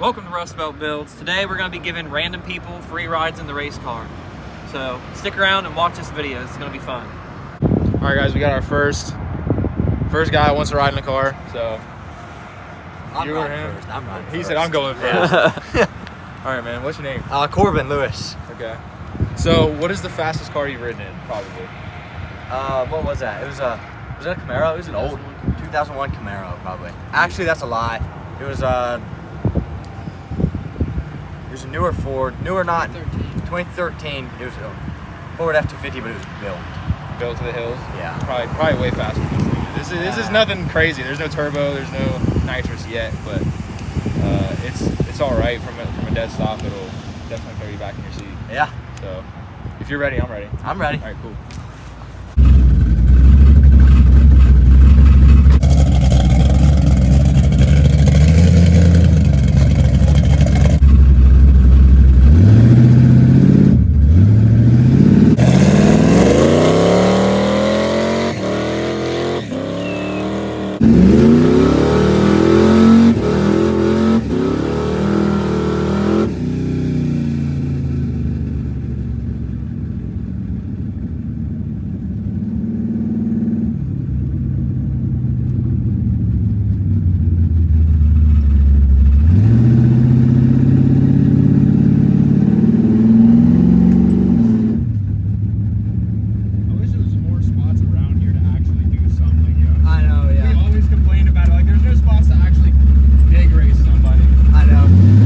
Welcome to Rust Belt Builds. Today we're going to be giving random people free rides in the race car. So stick around and watch this video. It's going to be fun. All right, guys, we got our first guy who wants to ride in the car. So I'm you or riding him? first. I'm riding He first. said I'm going first. All right, man. What's your name? Corbin Lewis. Okay. So what is the fastest car you've ridden in? Probably. What was that? Was that a Camaro? It was an old 2001 Camaro, probably. Actually, that's a lie. It was a newer Ford. Newer, not 2013. It was a Ford F-250, but it was Built to the hills. Yeah. Probably way faster than this thing. This is nothing crazy. There's no turbo. There's no nitrous yet, but it's all right from a dead stop. It'll definitely throw you back in your seat. Yeah. So if you're ready, I'm ready. I'm ready. All right, cool.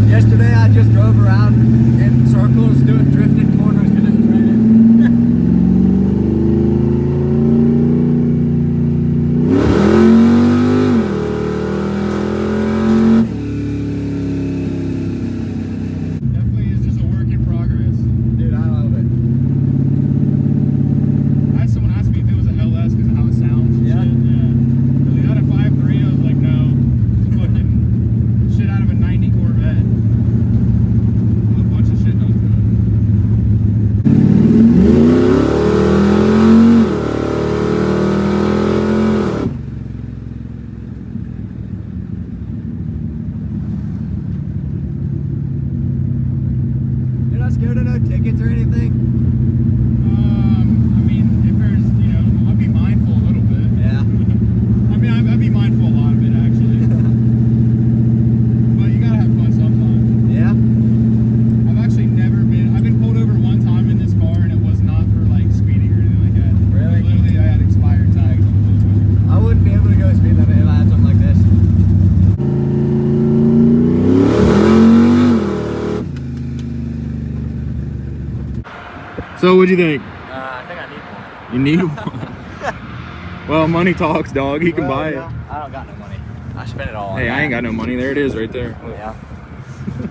Yesterday I just drove around in circles doing drifting corners because it was raining. Definitely is just a work in progress. Dude, I love it. I had someone ask me if it was a LS because of how it sounds. Yeah. Because we had a 5.3, I was like, no, it's fucking shit out of a 90 Corvette. A bunch of shit done to it. You're not scared of no tickets or anything? I mean, if there's, I'll be mindful a little bit. Yeah. I mean, I'd be mindful a lot of it, actually. But you gotta have fun sometimes. Yeah? I've been pulled over one time in this car, and it was not for, like, speeding or anything like that. Really? Literally, I had expired tags on the motherfucker. I wouldn't be able to go speed limit if I had something like this. So, what'd you think? I think I need one. You need one. Well, money talks, dog. He can buy it. I don't got no money. I spent it all on Hey, that. I ain't got no money. There it is right there. Yeah.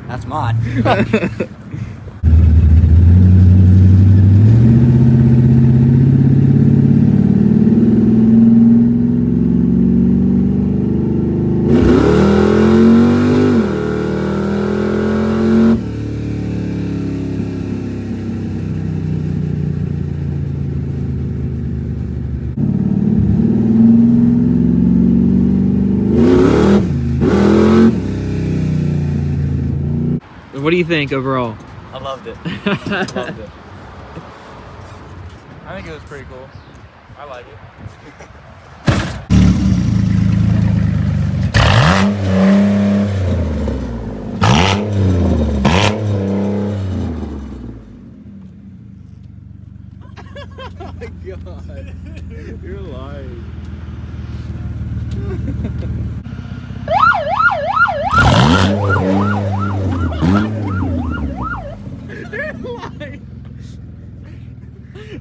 That's mine. What do you think overall? I loved it. Loved it. I think it was pretty cool. I like it. Oh my god. You're lying.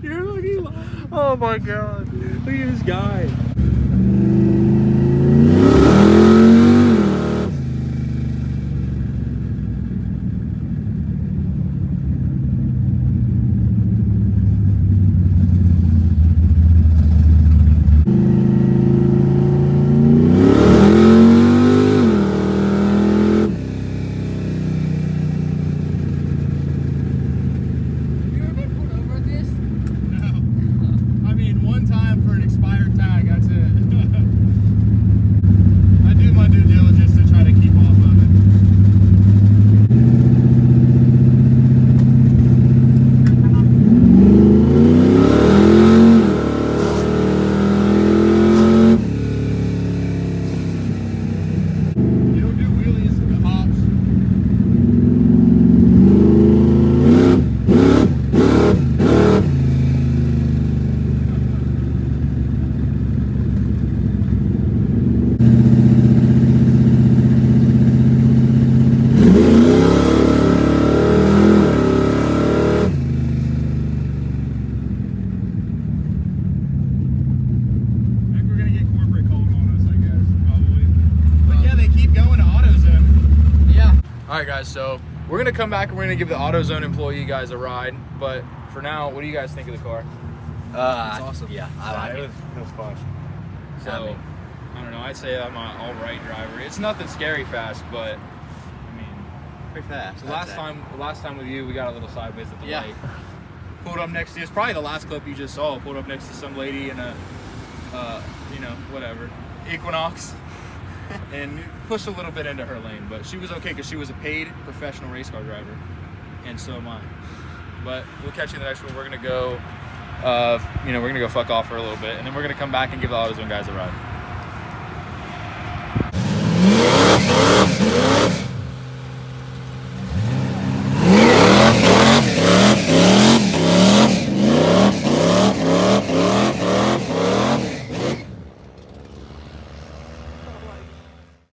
You're looking lying. Oh my god. Look at this guy. I mean, one time for an expired tag, I'd All right, guys. So we're gonna come back and we're gonna give the AutoZone employee guys a ride. But for now, what do you guys think of the car? It's awesome. Yeah, I like it. It was fun. So I mean- I don't know. I'd say I'm an all right driver. It's nothing scary fast, but I mean, Pretty fast. the last time with you, we got a little sideways at the Yeah. light. Pulled up next to you. It's probably the last clip you just saw. Pulled up next to some lady in a, you know, whatever, Equinox, and pushed a little bit into her lane. But she was okay because she was a paid professional race car driver, and so am I. But we'll catch you in the next one. We're gonna go, you know, we're gonna go fuck off for a little bit, and then we're gonna come back and give the AutoZone guys a ride.